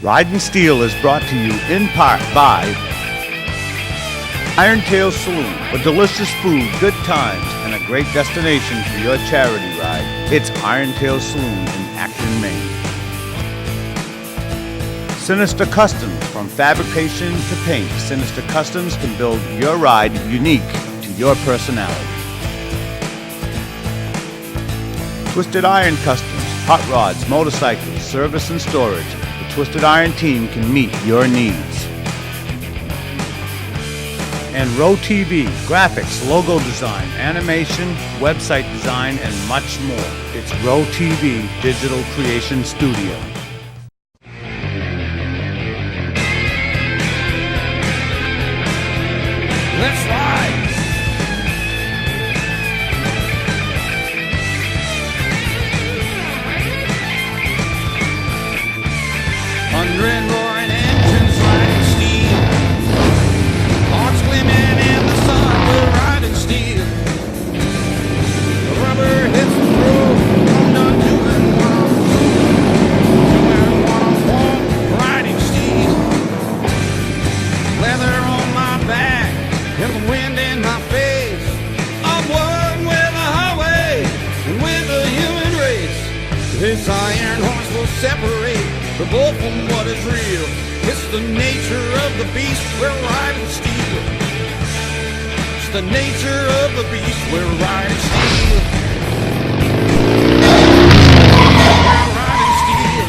Ride and Steel is brought to you in part by Iron Tail Saloon, for delicious food, good times, and a great destination for your charity ride. It's Iron Tail Saloon in Acton, Maine. Sinister Customs, from fabrication to paint, Sinister Customs can build your ride unique to your personality. Twisted Iron Customs, hot rods, motorcycles, service and storage. The Twisted Iron team can meet your needs. And Row TV, graphics, logo design, animation, website design, and much more. It's Row TV Digital Creation Studio. Let's ride! Hundred roaring engines riding steel, hearts gleaming in the sun, we're riding steel. The rubber hits the road, I'm not doing what I'm riding steel. Leather on my back and the wind in my face. I'm one with the highway and with the human race. This iron horse will separate the bull from what is real. It's the nature of the beast, we're riding steel. It's the nature of the beast, we're riding steel. We're riding steel.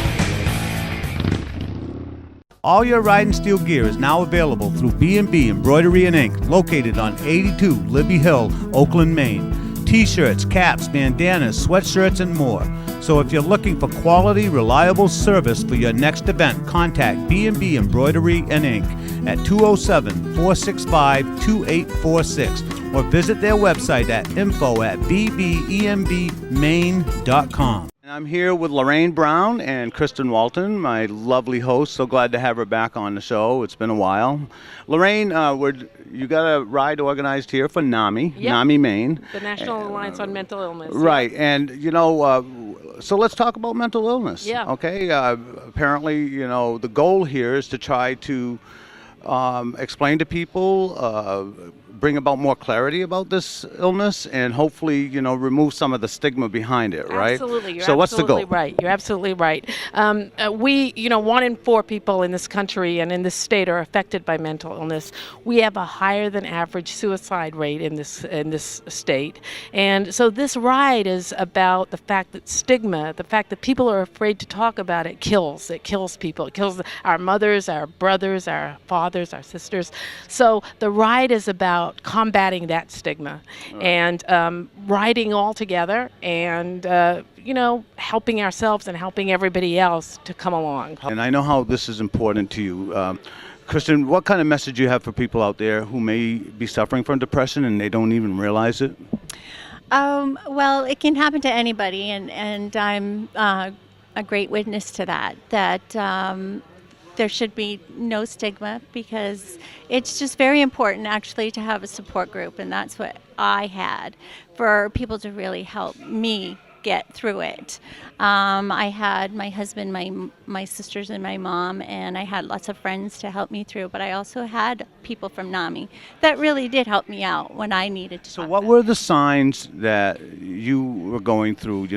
All your Ride and Steel gear is now available through B&B Embroidery and Ink, located on 82 Libby Hill, Oakland, Maine. T-shirts, caps, bandanas, sweatshirts, and more. So if you're looking for quality, reliable service for your next event, contact B&B Embroidery and Ink at 207-465-2846 or visit their website at info@bbembmaine.com. I'm here with Lorraine Brown and Kristen Walton, my lovely host. So glad to have her back on the show. It's been a while. Lorraine, you got a ride organized here for N.A.M.I, Yep. N.A.M.I, Maine. The National Alliance on Mental Illness. Right, and so let's talk about mental illness. Yeah. Okay. Apparently, the goal here is to try to explain to people, bring about more clarity about this illness, and hopefully, remove some of the stigma behind it. Right. Absolutely. You're so what's the goal? absolutely right. You're absolutely right. We, 1 in 4 people in this country and in this state are affected by mental illness. We have a higher than average suicide rate in this state, and so this ride is about the fact that stigma, the fact that people are afraid to talk about it, kills. It kills people. It kills our mothers, our brothers, our fathers, our sisters. So the ride is about combating that stigma, and riding all together and helping ourselves and helping everybody else to come along. And I know how this is important to you. Kristen, what kind of message do you have for people out there who may be suffering from depression and they don't even realize it? Well, it can happen to anybody, and I'm a great witness to that. There should be no stigma, because it's just very important actually to have a support group, and that's what I had, for people to really help me get through it. I had my husband, my sisters, and my mom, and I had lots of friends to help me through, but I also had people from NAMI that really did help me out when I needed to. So what were the signs that you were going through?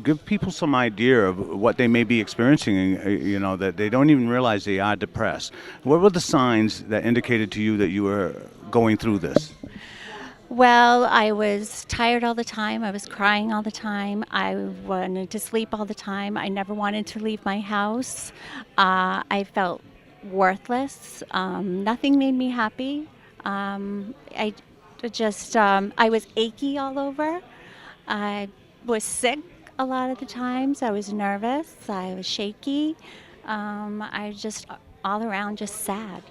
Give people some idea of what they may be experiencing, that they don't even realize they are depressed. What were the signs that indicated to you that you were going through this? Well, I was tired all the time. I was crying all the time. I wanted to sleep all the time. I never wanted to leave my house. I felt worthless. Nothing made me happy. I was achy all over. I was sick a lot of the times. I was nervous. I was shaky. I just all around just sad.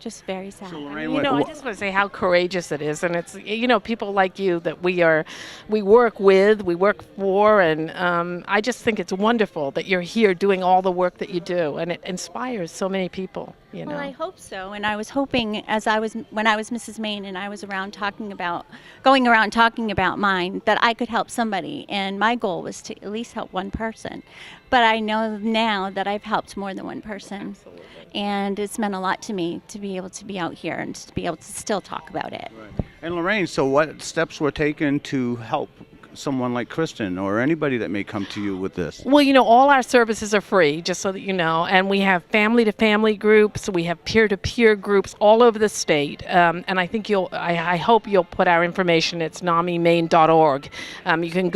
just very sad. Lorraine, I just want to say how courageous it is, and it's people like you that we work with, we work for, and I just think it's wonderful that you're here doing all the work that you do, and it inspires so many people. Well, I hope so, and I was hoping when I was Mrs. Maine and I was going around talking about mine, that I could help somebody, and my goal was to at least help one person. But I know now that I've helped more than one person. Absolutely. And it's meant a lot to me to be able to be out here and to be able to still talk about it. Right. And Lorraine, so what steps were taken to help someone like Kristen or anybody that may come to you with this? Well, all our services are free, just so that you know, and we have family-to-family groups, we have peer-to-peer groups all over the state, and I think I hope you'll put our information. It's NAMIMaine.org. You can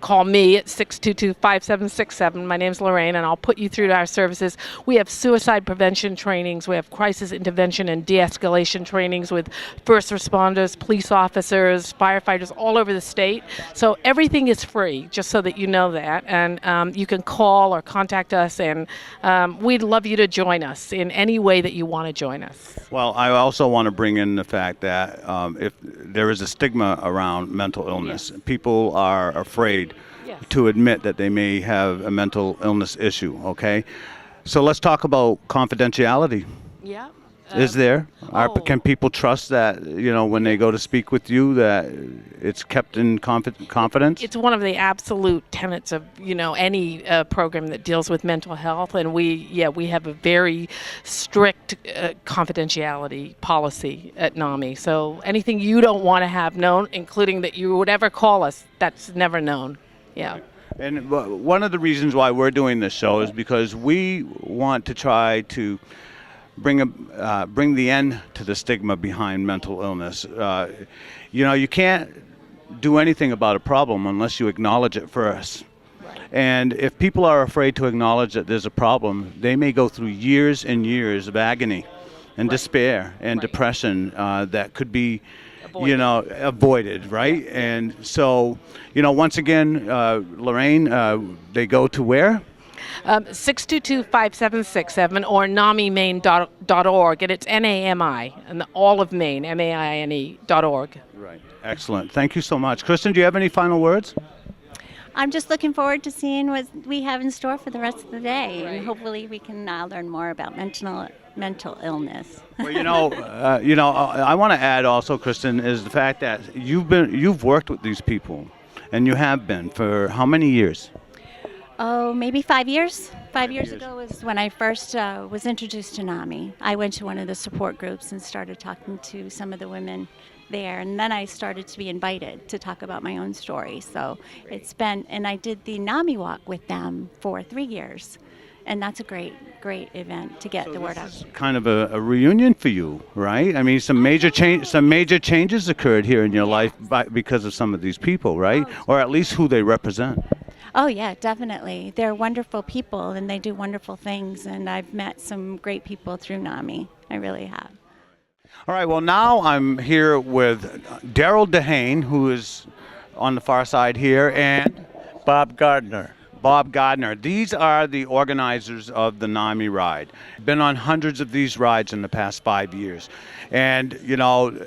call me at 622-5767. My name's Lorraine, and I'll put you through to our services. We have suicide prevention trainings. We have crisis intervention and de-escalation trainings with first responders, police officers, firefighters all over the state. So everything is free, just so that you know that. And you can call or contact us, and we'd love you to join us in any way that you want to join us. Well, I also want to bring in the fact that if there is a stigma around mental illness, people are afraid to admit that they may have a mental illness issue, okay? So let's talk about confidentiality. Yeah. Is there? Can people trust that, when they go to speak with you, that it's kept in confidence? It's one of the absolute tenets of, any program that deals with mental health. And we have a very strict confidentiality policy at NAMI. So anything you don't want to have known, including that you would ever call us, that's never known. Yeah. And one of the reasons why we're doing this show is because we want to try to bring the end to the stigma behind mental illness. You can't do anything about a problem unless you acknowledge it first. Right. And if people are afraid to acknowledge that there's a problem, they may go through years and years of agony and despair and depression that could be avoided, right? And so, once again, Lorraine, they go to where? 622-5767 or NAMIMaine.org, and it's N.A.M.I, and all of Maine, MAINE.org. Right. Excellent. Thank you so much. Kristen, do you have any final words? I'm just looking forward to seeing what we have in store for the rest of the day, and hopefully we can learn more about mental illness. Well, I want to add also, Kristen, is the fact that you've worked with these people, and you have been for how many years? Oh, maybe 5 years. 5 years ago was when I first was introduced to NAMI. I went to one of the support groups and started talking to some of the women there, and then I started to be invited to talk about my own story. So and I did the NAMI walk with them for 3 years, and that's a great event to get the word out. This is kind of a reunion for you, right? I mean, some major changes occurred here in your life because of some of these people, right? Or at least who they represent. Oh, yeah, definitely. They're wonderful people, and they do wonderful things, and I've met some great people through NAMI. I really have. All right, well, now I'm here with Daryl Dehane, who is on the far side here, and Bob Gardner. Bob Gardner. These are the organizers of the N.A.M.I ride. Been on hundreds of these rides in the past 5 years. And,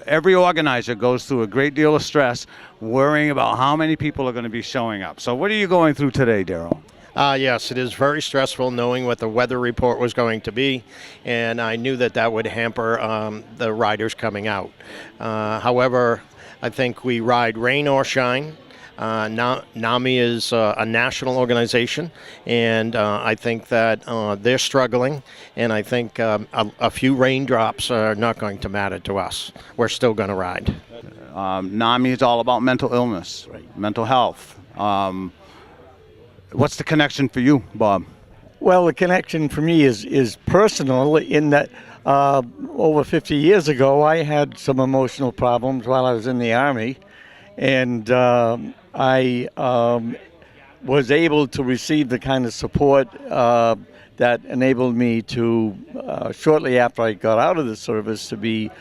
every organizer goes through a great deal of stress worrying about how many people are going to be showing up. So what are you going through today, Daryl? Yes, it is very stressful knowing what the weather report was going to be, and I knew that would hamper the riders coming out. However, I think we ride rain or shine. NAMI is a national organization, and I think that they're struggling, and I think a few raindrops are not going to matter to us. We're still going to ride. NAMI is all about mental illness, mental health. What's the connection for you, Bob? Well, the connection for me is personal in that over 50 years ago, I had some emotional problems while I was in the Army, and I was able to receive the kind of support that enabled me to, shortly after I got out of the service, to be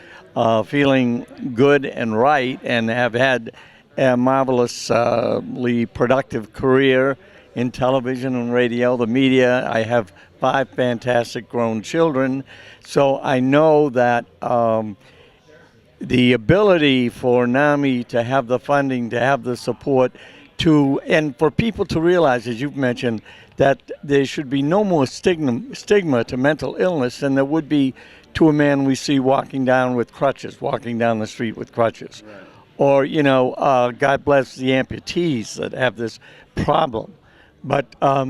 feeling good and right, and have had a marvelously productive career in television and radio, the media. I have 5 fantastic grown children. So I know that the ability for NAMI to have the funding, to have the support, and for people to realize, as you've mentioned, that there should be no more stigma to mental illness than there would be to a man we see walking down the street with crutches. Right. Or, God bless the amputees that have this problem. But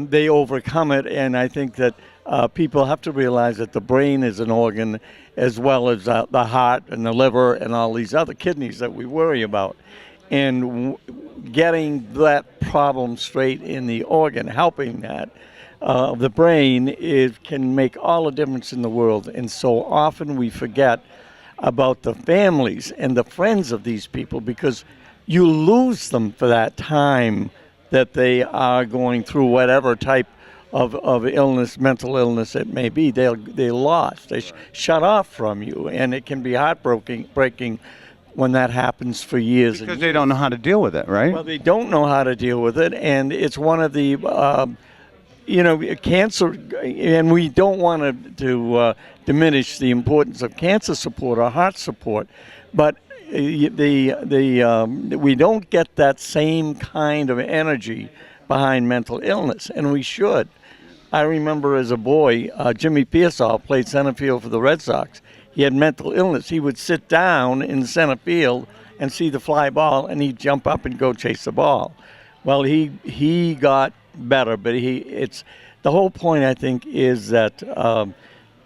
they overcome it, and I think that people have to realize that the brain is an organ as well as the heart and the liver and all these other kidneys that we worry about. And getting that problem straight in the organ, helping that, the brain can make all the difference in the world. And so often we forget about the families and the friends of these people because you lose them for that time that they are going through whatever type of illness, mental illness it may be. They're lost. They shut off from you, and it can be breaking when that happens for years. Because they don't know how to deal with it, right? Well, they don't know how to deal with it, and it's one of the, cancer, and we don't want to diminish the importance of cancer support or heart support, but we don't get that same kind of energy behind mental illness, and we should. I remember as a boy, Jimmy Pearsall played center field for the Red Sox. He had mental illness. He would sit down in center field and see the fly ball, and he'd jump up and go chase the ball. Well, he got better, but the whole point, I think, is that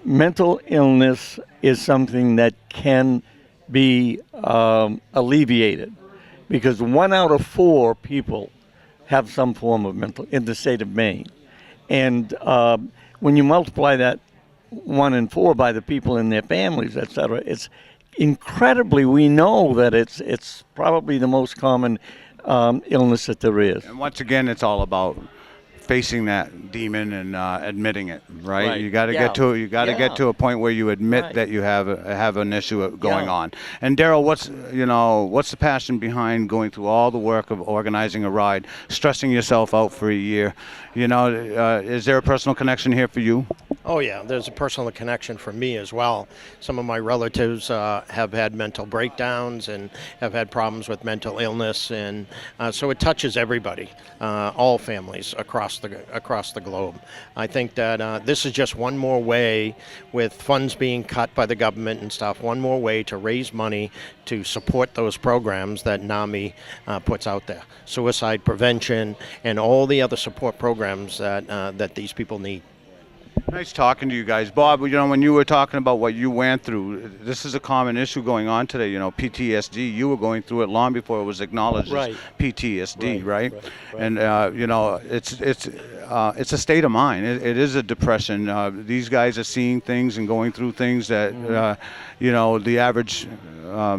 mental illness is something that can be alleviated, because 1 out of 4 people have some form of mental in the state of Maine, and when you multiply that 1 in 4 by the people in their families, etc., it's incredibly. We know that it's probably the most common illness that there is. And once again, it's all about facing that demon and admitting it, right? You got to get to a point where you admit that you have an issue going on. And Daryl, what's the passion behind going through all the work of organizing a ride, stressing yourself out for a year? Is there a personal connection here for you? Oh yeah, there's a personal connection for me as well. Some of my relatives have had mental breakdowns and have had problems with mental illness, and so it touches everybody, all families across the globe. I think that this is just one more way, with funds being cut by the government and stuff, one more way to raise money to support those programs that NAMI puts out there. Suicide prevention and all the other support programs that these people need. Nice talking to you guys. Bob, when you were talking about what you went through, this is a common issue going on today, PTSD. You were going through it long before it was acknowledged as PTSD, right? And, it's a state of mind. It is a depression. These guys are seeing things and going through things that, the average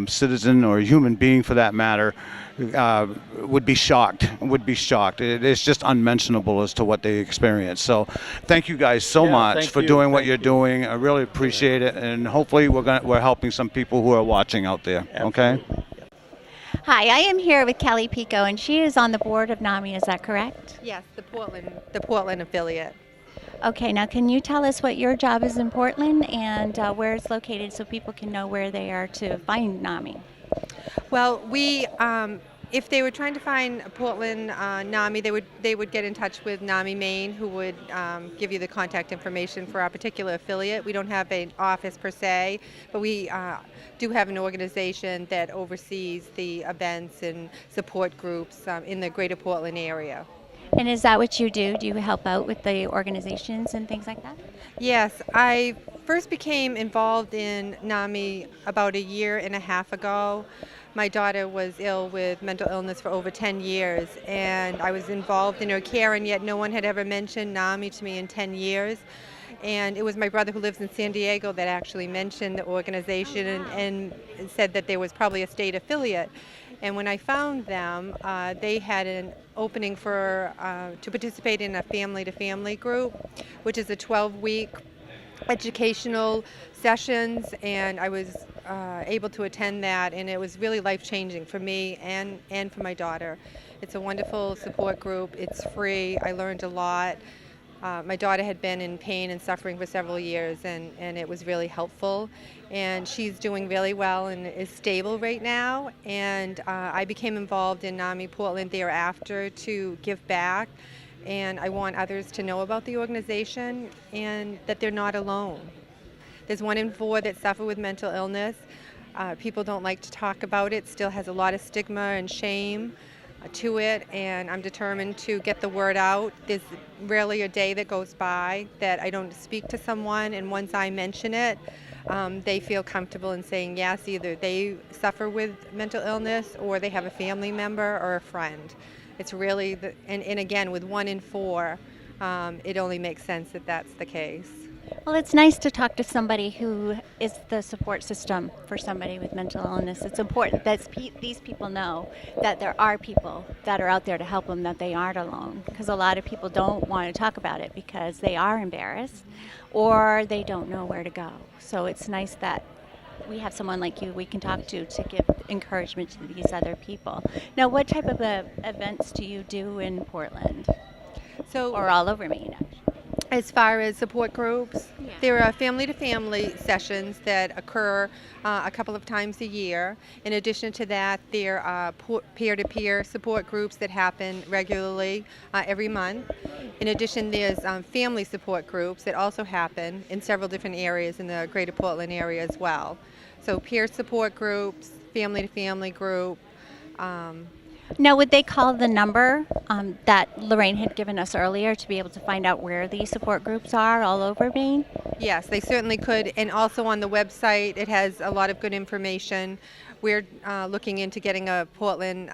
citizen or human being, for that matter, would be shocked. It's just unmentionable as to what they experience. So thank you guys so much for doing what you're doing. I really appreciate it, and hopefully we're helping some people who are watching out there. Okay. Hi, I am here with Kelly Pico, and she is on the board of NAMI. Is that correct? Yes, the Portland affiliate. Okay, now can you tell us what your job is in Portland and where it's located so people can know where they are to find NAMI? Well, if they were trying to find Portland NAMI, they would get in touch with NAMI Maine, who would give you the contact information for our particular affiliate. We don't have an office per se, but we do have an organization that oversees the events and support groups in the greater Portland area. And is that what you do? Do you help out with the organizations and things like that? Yes, I first became involved in NAMI about 1.5 years ago. My daughter was ill with mental illness for over 10 years, and I was involved in her care, and yet no one had ever mentioned NAMI to me in 10 years. And it was my brother, who lives in San Diego, that actually mentioned the organization and said that there was probably a state affiliate. And when I found them, they had an opening to participate in a family-to-family group, which is a 12-week educational sessions, and I was able to attend that, and it was really life-changing for me and for my daughter. It's a wonderful support group. It's free. I learned a lot. My daughter had been in pain and suffering for several years, and it was really helpful. And she's doing really well and is stable right now. And I became involved in NAMI Portland thereafter to give back. And I want others to know about the organization and that they're not alone. There's 1 in 4 that suffer with mental illness. People don't like to talk about it, still has a lot of stigma and shame to it, and I'm determined to get the word out. There's rarely a day that goes by that I don't speak to someone, and once I mention it, they feel comfortable in saying yes, either they suffer with mental illness or they have a family member or a friend. It's really, and again, with 1 in 4, it only makes sense that that's the case. Well, it's nice to talk to somebody who is the support system for somebody with mental illness. It's important that these people know that there are people that are out there to help them, that they aren't alone. Because a lot of people don't want to talk about it because they are embarrassed or they don't know where to go. So it's nice that we have someone like you we can talk to give encouragement to these other people. Now, what type of events do you do in Portland or all over Maine, actually? As far as support groups, Yeah. there are family-to-family sessions that occur a couple of times a year. In addition to that, there are peer-to-peer support groups that happen regularly every month. In addition, there's family support groups that also happen in several different areas in the greater Portland area as well. So peer support groups, family-to-family group. Now, would they call the number that Lorraine had given us earlier to be able to find out where these support groups are all over Maine? Yes, they certainly could, and also on the website it has a lot of good information. We're looking into getting a Portland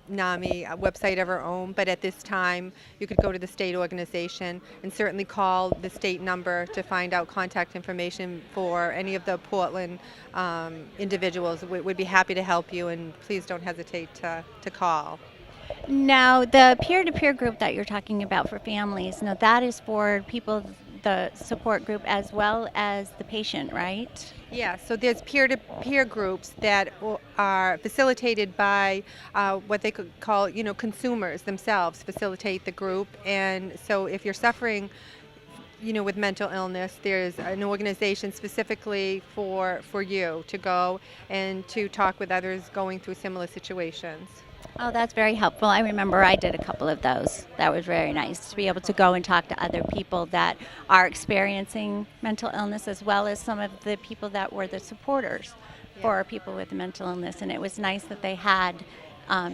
NAMI website of our own, but at this time you could go to the state organization and certainly call the state number to find out contact information for any of the Portland individuals. We'd be happy to help you, and please don't hesitate to call. Now, the peer-to-peer group that you're talking about for families, now that is for people, the support group, as well as the patient, right? Yeah, so there's peer-to-peer groups that are facilitated by what they could call, consumers themselves facilitate the group. And so if you're suffering, with mental illness, there's an organization specifically for you to go and to talk with others going through similar situations. Oh, that's very helpful. I remember I did a couple of those. That was very nice to be able to go and talk to other people that are experiencing mental illness, as well as some of the people that were the supporters for people with mental illness. And it was nice that they had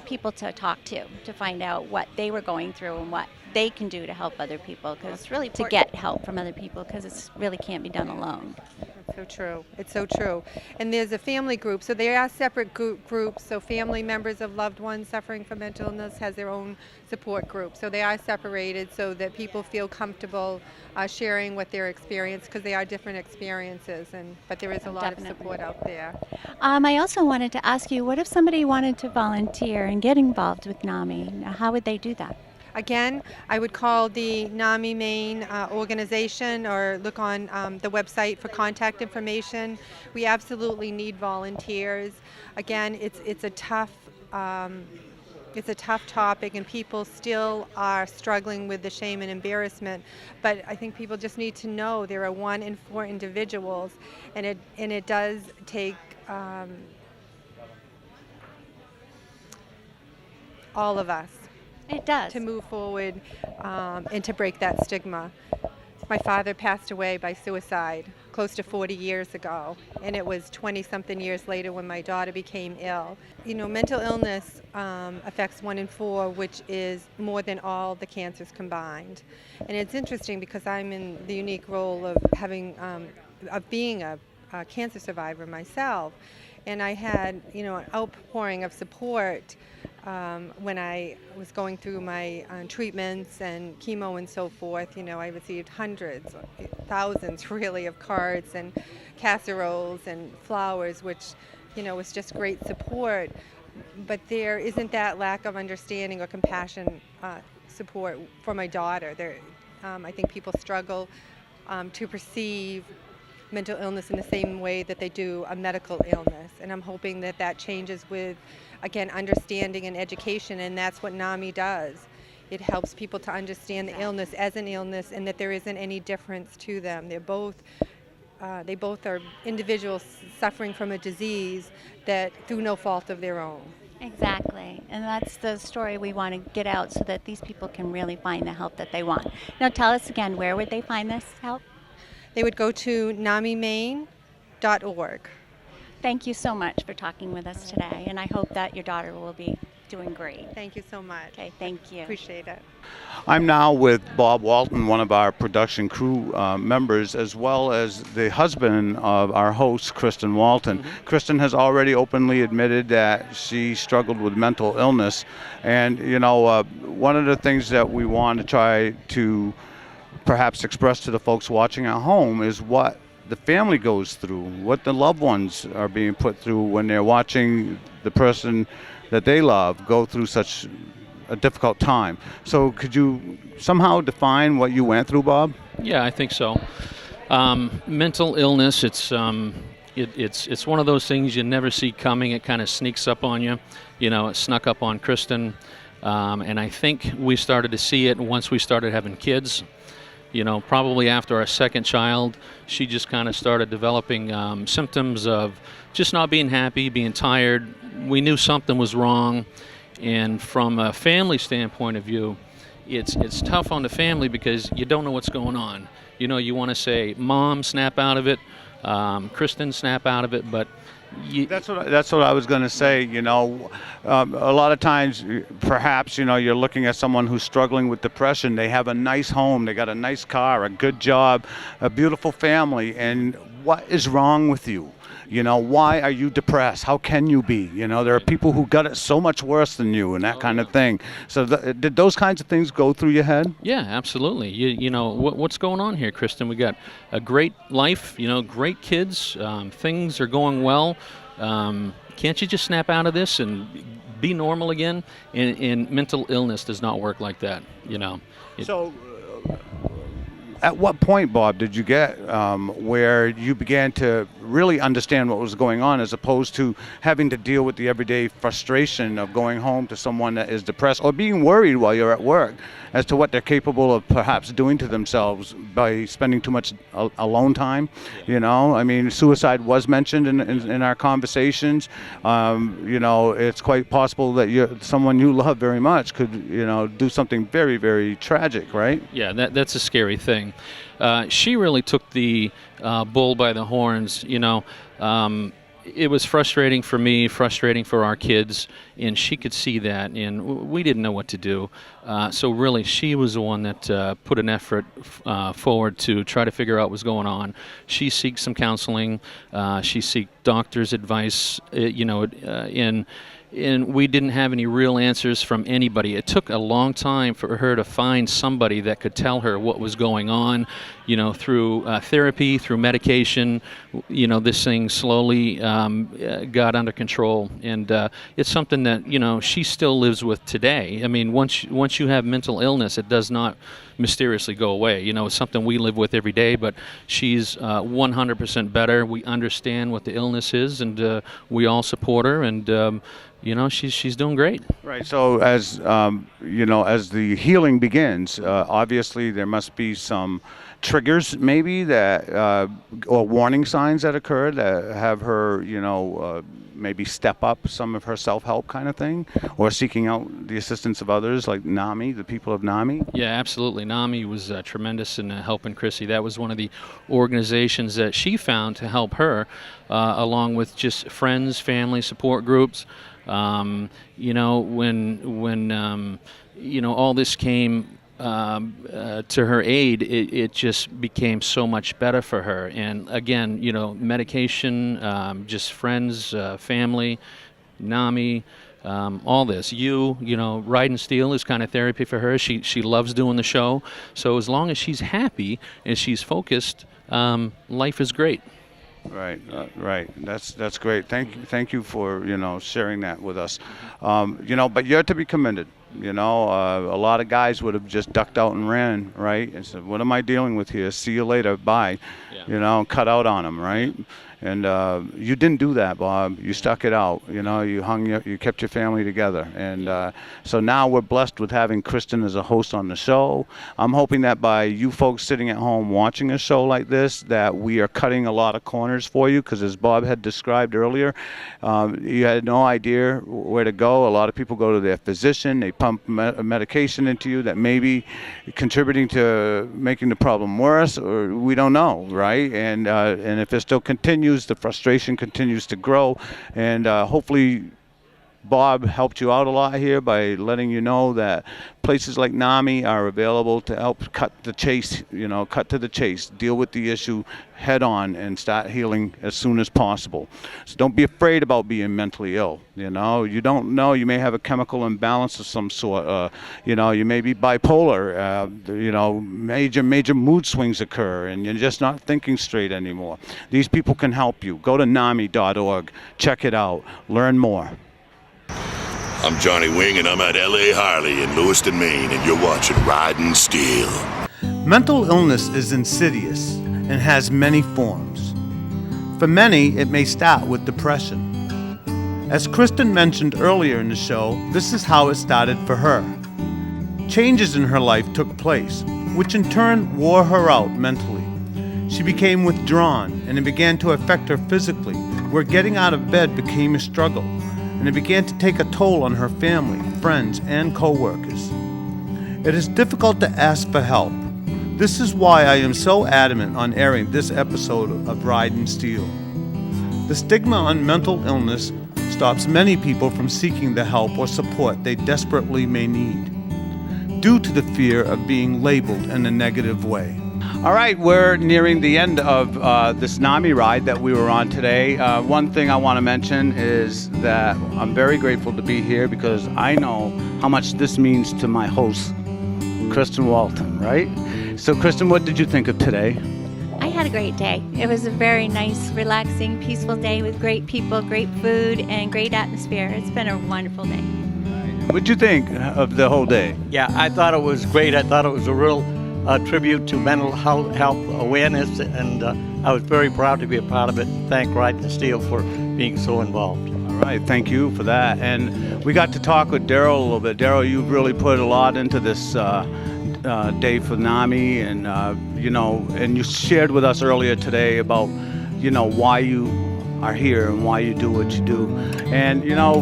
people to talk to find out what they were going through and what they can do to help other people, because really to get help from other people, because it really can't be done alone. It's so true. It's so true. And there's a family group, so they are separate groups. So family members of loved ones suffering from mental illness has their own support group. So they are separated so that people feel comfortable sharing what their experience, because they are different experiences. But there is a lot of support out there. I also wanted to ask you, what if somebody wanted to volunteer and get involved with NAMI? Now, how would they do that? Again, I would call the N.A.M.I Maine organization or look on the website for contact information. We absolutely need volunteers. Again, it's a tough topic, and people still are struggling with the shame and embarrassment. But I think people just need to know there are 1 in 4 individuals, and it does take all of us. It does. To move forward and to break that stigma. My father passed away by suicide close to 40 years ago, and it was 20-something years later when my daughter became ill. Mental illness affects 1 in 4, which is more than all the cancers combined. And it's interesting because I'm in the unique role of being a cancer survivor myself, and I had, an outpouring of support when I was going through my treatments and chemo and so forth. I received hundreds, thousands really, of cards and casseroles and flowers, which, was just great support. But there isn't that lack of understanding or compassion support for my daughter. I think people struggle to perceive mental illness in the same way that they do a medical illness. And I'm hoping that changes with, again, understanding and education, and that's what N.A.M.I does. It helps people to understand the illness as an illness and that there isn't any difference to them. They both are individuals suffering from a disease that through no fault of their own. Exactly. And that's the story we want to get out so that these people can really find the help that they want. Now tell us again, where would they find this help? They would go to NAMIMaine.org. Thank you so much for talking with us today, and I hope that your daughter will be doing great. Thank you so much. Okay, thank you. Appreciate it. I'm now with Bob Walton, one of our production crew members, as well as the husband of our host, Kristen Walton. Kristen has already openly admitted that she struggled with mental illness. And, one of the things that we want to try to perhaps express to the folks watching at home is what the family goes through, what the loved ones are being put through when they're watching the person that they love go through such a difficult time. So could you somehow define what you went through, Bob? Yeah, I think so. Mental illness, it's one of those things you never see coming. It kind of sneaks up on you. It snuck up on Kristen. And I think we started to see it once we started having kids. Probably after our second child, she just kind of started developing symptoms of just not being happy, being tired. We knew something was wrong. And from a family standpoint of view, it's tough on the family because you don't know what's going on. You want to say, Mom, snap out of it. Kristen, snap out of it. But that's what I was going to say. A lot of times, perhaps, you're looking at someone who's struggling with depression. They have a nice home, they got a nice car, a good job, a beautiful family, and what is wrong with you? Why are you depressed? How can you be? There are people who got it so much worse than you and that kind of thing. So did those kinds of things go through your head? Yeah, absolutely. What's going on here, Kristen? We got a great life, great kids. Things are going well. Can't you just snap out of this and be normal again? And mental illness does not work like that, So at what point, Bob, did you get where you began to really understand what was going on as opposed to having to deal with the everyday frustration of going home to someone that is depressed or being worried while you're at work as to what they're capable of perhaps doing to themselves by spending too much alone time? Suicide was mentioned in our conversations. It's quite possible that someone you love very much could, do something very, very tragic, right? Yeah, that's a scary thing. She really took the bull by the horns. It was frustrating for me, frustrating for our kids, and she could see that, and we didn't know what to do. So really, she was the one that put an effort forward to try to figure out what was going on. She seeks some counseling. She seeks doctor's advice, and we didn't have any real answers from anybody. It took a long time for her to find somebody that could tell her what was going on, through therapy, through medication. This thing slowly got under control, and it's something that, she still lives with today. I mean, once you have mental illness, it does not mysteriously go away. It's something we live with every day, but she's 100% better. We understand what the illness is, and we all support her, and she's doing great. Right. So as as the healing begins, obviously there must be some triggers, maybe that or warning signs that occur that have her, maybe step up some of her self-help kind of thing, or seeking out the assistance of others like N.A.M.I, the people of N.A.M.I. Yeah, absolutely. N.A.M.I was tremendous in helping Chrissy. That was one of the organizations that she found to help her, along with just friends, family, support groups. When all this came to her aid, it just became so much better for her. And again, medication, just friends, family, N.A.M.I, all this. Ride and Steel is kind of therapy for her. She loves doing the show. So as long as she's happy and she's focused, life is great. Right, right. That's great. Thank you for sharing that with us. But you're to be commended. A lot of guys would have just ducked out and ran, right? And said, "What am I dealing with here? See you later. Bye." Yeah. Cut out on them, right? And you didn't do that, Bob. You stuck it out. You know, you kept your family together. And so now we're blessed with having Kristen as a host on the show. I'm hoping that by you folks sitting at home watching a show like this, that we are cutting a lot of corners for you, because as Bob had described earlier, you had no idea where to go. A lot of people go to their physician. They pump medication into you that may be contributing to making the problem worse, or we don't know, right? And if it still continues, the frustration continues to grow, and hopefully Bob helped you out a lot here by letting you know that places like N.A.M.I are available to help cut to the chase, deal with the issue head on, and start healing as soon as possible. So don't be afraid about being mentally ill. You know, you don't know, you may have a chemical imbalance of some sort. You know, you may be bipolar. You know, major mood swings occur, and you're just not thinking straight anymore. These people can help you. Go to NAMI.org, check it out, learn more. I'm Johnny Wing, and I'm at L.A. Harley in Lewiston, Maine, and you're watching Riding Steel. Mental illness is insidious and has many forms. For many, it may start with depression. As Kristen mentioned earlier in the show, this is how it started for her. Changes in her life took place, which in turn wore her out mentally. She became withdrawn, and it began to affect her physically, where getting out of bed became a struggle, and it began to take a toll on her family, friends, and co-workers. It is difficult to ask for help. This is why I am so adamant on airing this episode of Riding Steel. The stigma on mental illness stops many people from seeking the help or support they desperately may need, due to the fear of being labeled in a negative way. All right, we're nearing the end of this N.A.M.I ride that we were on today. One thing I want to mention is that I'm very grateful to be here, because I know how much this means to my host, Kristen Walton, right? So Kristen, what did you think of today? I had a great day. It was a very nice, relaxing, peaceful day with great people, great food, and great atmosphere. It's been a wonderful day. What'd you think of the whole day? Yeah, I thought it was great. I thought it was a real tribute to mental health awareness, and I was very proud to be a part of it. Thank Riding Steel for being so involved. All right, thank you for that. And we got to talk with Daryl a little bit. Daryl, you've really put a lot into this day for N.A.M.I, and you know, and you shared with us earlier today about, you know, why you are here and why you do what you do. And you know,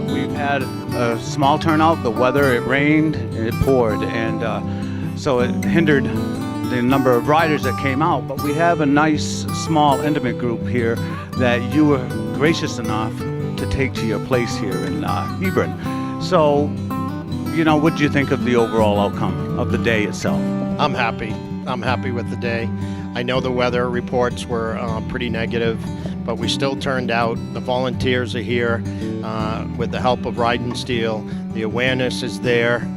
we've had a small turnout. The weather, it rained, it poured, and so it hindered the number of riders that came out. But we have a nice, small, intimate group here that you were gracious enough to take to your place here in Hebron. So, you know, what do you think of the overall outcome of the day itself? I'm happy. I'm happy with the day. I know the weather reports were pretty negative, but we still turned out. The volunteers are here with the help of Riding Steel. The awareness is there.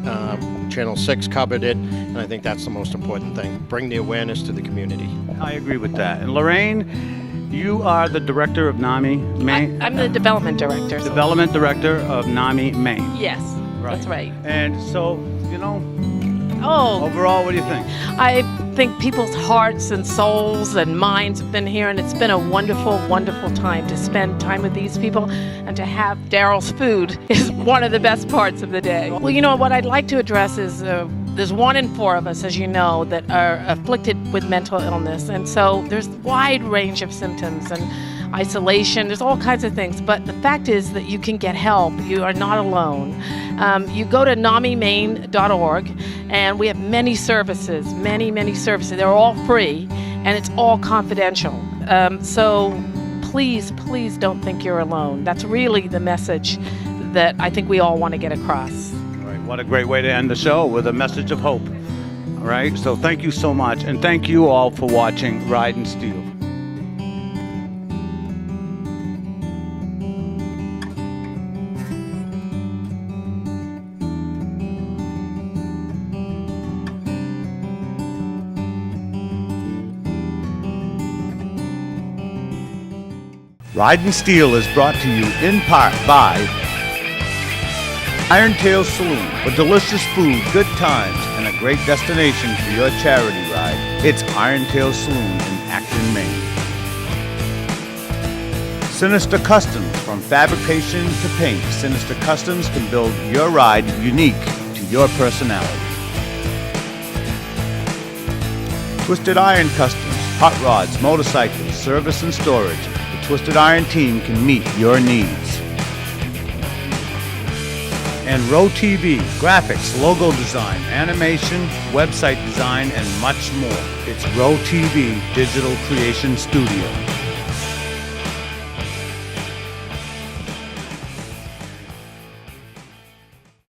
Channel 6 covered it, and I think that's the most important thing. Bring the awareness to the community. I agree with that. And Lorraine, you are the director of N.A.M.I Maine? I'm the development director. Development director of N.A.M.I Maine. Yes, that's right. And so, you know, Oh, overall, what do you think? I think people's hearts and souls and minds have been here, and it's been a wonderful, wonderful time to spend time with these people, and to have Daryl's food is one of the best parts of the day. Well, you know, what I'd like to address is there's 1 in 4 of us, as you know, that are afflicted with mental illness, and so there's a wide range of symptoms and isolation, there's all kinds of things, but the fact is that you can get help. You are not alone. You go to NAMIMaine.org, and we have many services, many services. They're all free, and it's all confidential. So please don't think you're alone. That's really the message that I think we all want to get across. All right, what a great way to end the show, with a message of hope. All right, so thank you so much, and thank you all for watching Riding Steel. Riding Steel is brought to you in part by Iron Tail Saloon, for delicious food, good times, and a great destination for your charity ride. It's Iron Tail Saloon in Acton, Maine. Sinister Customs, from fabrication to paint, Sinister Customs can build your ride unique to your personality. Twisted Iron Customs, hot rods, motorcycles, service and storage. The Twisted Iron team can meet your needs. And Row TV, graphics, logo design, animation, website design, and much more. It's Row TV Digital Creation Studio.